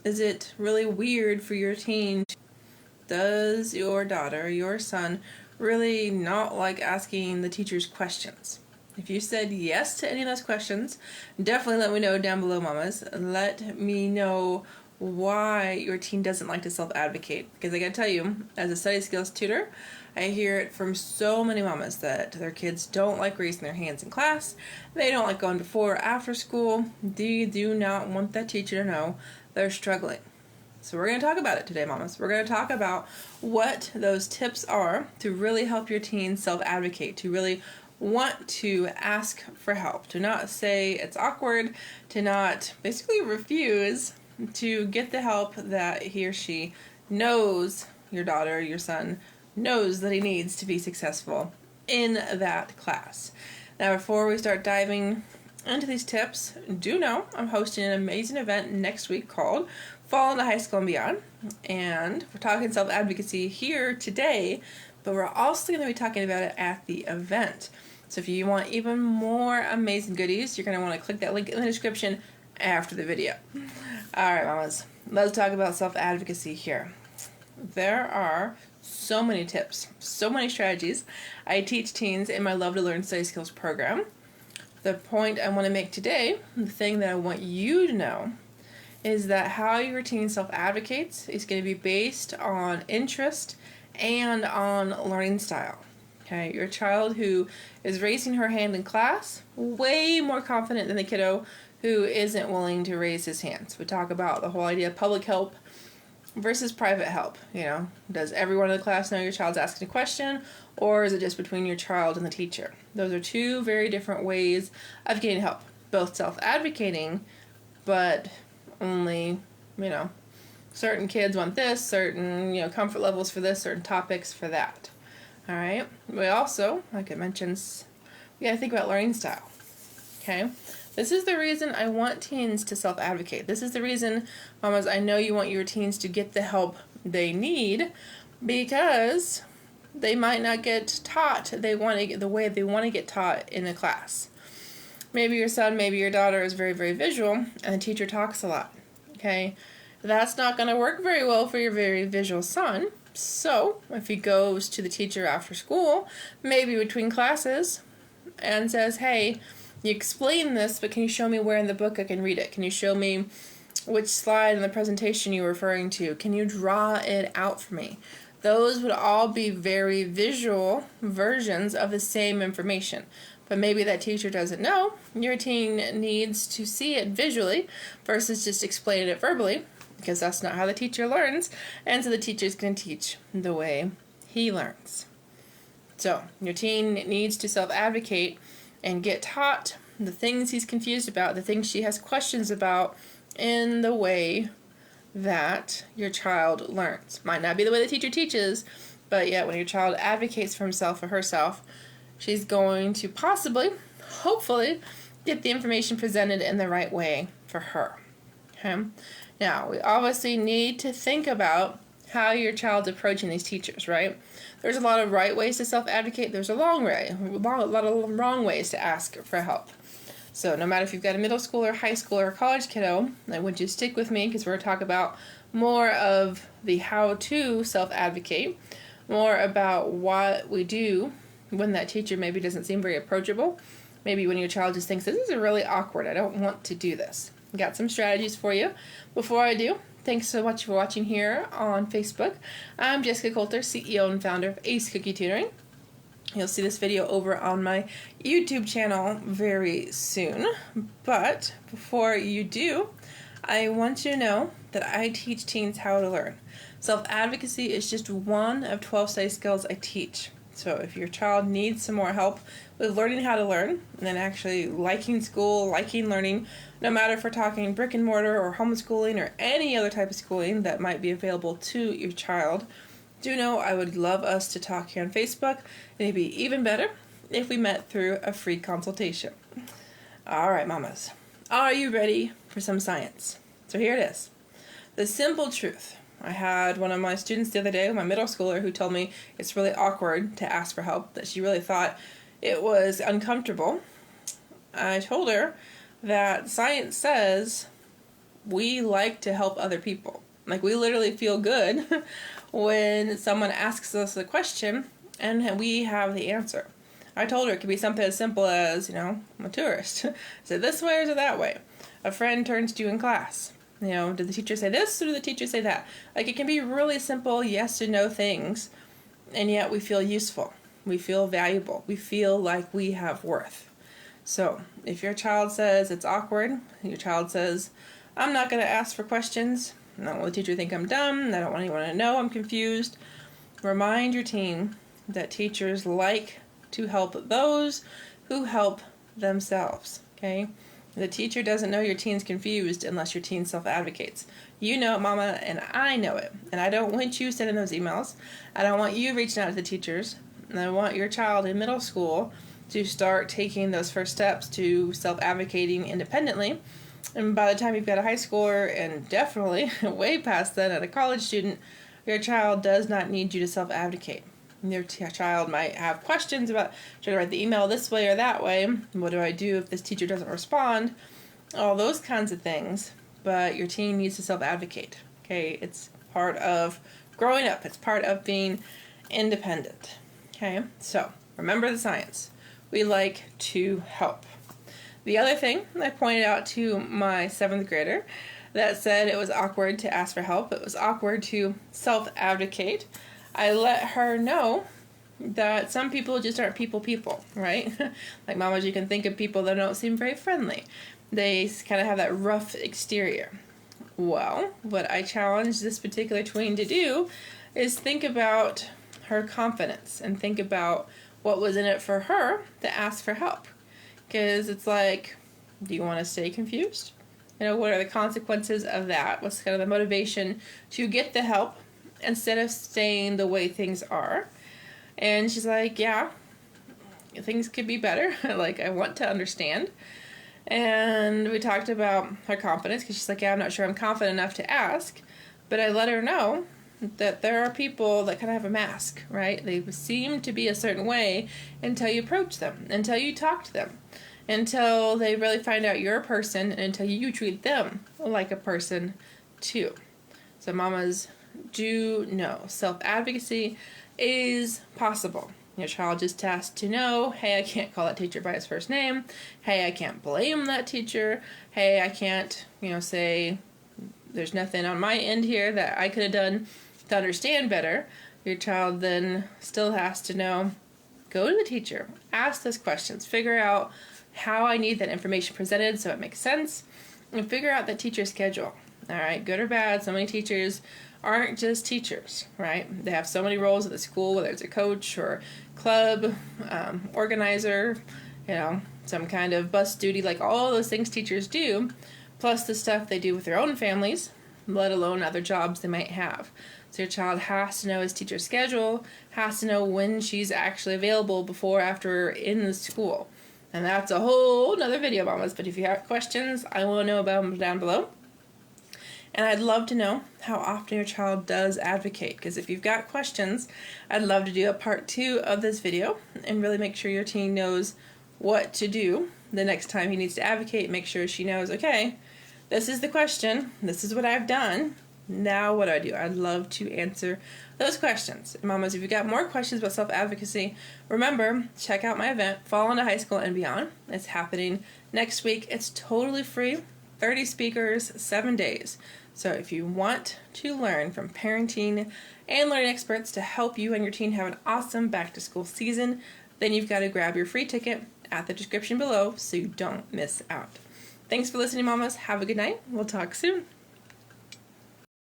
Is it really weird for your teen? Does your daughter, your son, really not like asking the teachers questions? If you said yes to any of those questions, definitely let me know down below, mamas. Let me know why your teen doesn't like to self-advocate. Because I gotta tell you, as a study skills tutor, I hear it from so many mamas that their kids don't like raising their hands in class. They don't like going before or after school. They do not want that teacher to know they're struggling. So we're going to talk about it today, mamas. We're going to talk about what those tips are to really help your teen self-advocate, to really want to ask for help, to not say it's awkward, to not basically refuse to get the help that he or she knows, your daughter, your son, knows that he needs to be successful in that class. Now, before we start diving into these tips, do know I'm hosting an amazing event next week called Fall into High School and Beyond. And we're talking self-advocacy here today, but we're also going to be talking about it at the event. So if you want even more amazing goodies, you're going to want to click that link in the description after the video. All right, mamas, let's talk about self-advocacy here. There are so many tips, so many strategies I teach teens in my Love to Learn Study Skills program. The point I want to make today, the thing that I want you to know, is that how your teen self-advocates is going to be based on interest and on learning style. Okay, your child who is raising her hand in class, way more confident than the kiddo who isn't willing to raise his hands. We talk about the whole idea of public help versus private help. You know, does everyone in the class know your child's asking a question, or is it just between your child and the teacher? Those are two very different ways of getting help. Both self-advocating, but only, certain kids want this, certain, comfort levels for this, certain topics for that. All right. We also, like I mentioned, we got to think about learning style. Okay. This is the reason I want teens to self-advocate. This is the reason, mamas, I know you want your teens to get the help they need, because they might not get taught the way they want to get taught in a class. Maybe your son, maybe your daughter is very, very visual, and the teacher talks a lot. Okay, that's not going to work very well for your very visual son. So if he goes to the teacher after school, maybe between classes, and says, hey, you explain this, but can you show me where in the book I can read it? Can you show me which slide in the presentation you're referring to? Can you draw it out for me? Those would all be very visual versions of the same information. But maybe that teacher doesn't know. Your teen needs to see it visually versus just explaining it verbally, because that's not how the teacher learns. And so the teacher's going to teach the way he learns. So your teen needs to self-advocate and get taught the things he's confused about, the things she has questions about, in the way that your child learns. Might not be the way the teacher teaches, but yet when your child advocates for himself or herself, she's going to possibly, hopefully, get the information presented in the right way for her. Okay? Now, we obviously need to think about how your child's approaching these teachers, right? There's a lot of right ways to self-advocate. There's a lot of wrong ways to ask for help. So no matter if you've got a middle schooler, high schooler, or college kiddo, I want you to stick with me, because we're going to talk about more of the how to self-advocate, more about what we do when that teacher maybe doesn't seem very approachable. Maybe when your child just thinks, this is really awkward, I don't want to do this. Got some strategies for you. Before I do, thanks so much for watching here on Facebook. I'm Jessica Coulter, CEO and founder of Ace Cookie Tutoring. You'll see this video over on my YouTube channel very soon. But before you do, I want you to know that I teach teens how to learn. Self-advocacy is just one of 12 study skills I teach. So if your child needs some more help with learning how to learn, and then actually liking school, liking learning, no matter if we're talking brick and mortar or homeschooling or any other type of schooling that might be available to your child, do know I would love us to talk here on Facebook, and it'd be even better if we met through a free consultation. All right, mamas, are you ready for some science? So here it is. The simple truth. I had one of my students the other day, my middle schooler, who told me it's really awkward to ask for help, that she really thought it was uncomfortable. I told her that science says we like to help other people. Like, we literally feel good when someone asks us a question and we have the answer. I told her it could be something as simple as, I'm a tourist. Is it this way or is it that way? A friend turns to you in class. Did the teacher say this or did the teacher say that? Like, it can be really simple yes and no things, and yet we feel useful. We feel valuable. We feel like we have worth. So, if your child says it's awkward, your child says, I'm not going to ask for questions, I don't want the teacher to think I'm dumb, I don't want anyone to know I'm confused, remind your teen that teachers like to help those who help themselves, okay? The teacher doesn't know your teen's confused unless your teen self-advocates. You know it, Mama, and I know it. And I don't want you sending those emails. I don't want you reaching out to the teachers. And I want your child in middle school to start taking those first steps to self-advocating independently. And by the time you've got a high schooler, and definitely way past that at a college student, your child does not need you to self-advocate. Your child might have questions about, should I write the email this way or that way? What do I do if this teacher doesn't respond? All those kinds of things. But your teen needs to self-advocate. Okay, it's part of growing up. It's part of being independent. Okay, so remember the science. We like to help. The other thing I pointed out to my 7th grader that said it was awkward to ask for help, it was awkward to self-advocate, I let her know that some people just aren't people, right? Like, mamas, you can think of people that don't seem very friendly. They kind of have that rough exterior. Well, what I challenged this particular tween to do is think about her confidence and think about what was in it for her to ask for help. Because it's like, do you want to stay confused? What are the consequences of that? What's kind of the motivation to get the help instead of staying the way things are? And she's like, yeah, things could be better. Like, I want to understand. And we talked about her confidence, because she's like, yeah, I'm not sure I'm confident enough to ask. But I let her know that there are people that kind of have a mask, right? They seem to be a certain way until you approach them, until you talk to them, until they really find out you're a person, and until you treat them like a person too. So mamas, do know self-advocacy is possible. Your child just has to know, hey, I can't call that teacher by his first name. Hey, I can't blame that teacher. Hey, I can't, say there's nothing on my end here that I could have done to understand better. Your child then still has to know, go to the teacher, ask those questions, figure out how I need that information presented so it makes sense, and figure out that teacher schedule. All right, good or bad, so many teachers aren't just teachers, right? They have so many roles at the school, whether it's a coach or club, organizer, some kind of bus duty, like all those things teachers do, plus the stuff they do with their own families, let alone other jobs they might have. So your child has to know his teacher's schedule, has to know when she's actually available before, after, in the school. And that's a whole nother video, mamas. But if you have questions, I want to know about them down below. And I'd love to know how often your child does advocate, because if you've got questions, I'd love to do a part 2 of this video and really make sure your teen knows what to do the next time he needs to advocate. Make sure she knows, okay, this is the question, this is what I've done, now what do I do? I'd love to answer those questions. Mamas, if you've got more questions about self-advocacy, remember, check out my event, Fall into High School and Beyond. It's happening next week. It's totally free, 30 speakers, 7 days. So if you want to learn from parenting and learning experts to help you and your teen have an awesome back-to-school season, then you've got to grab your free ticket at the description below so you don't miss out. Thanks for listening, mamas. Have a good night. We'll talk soon.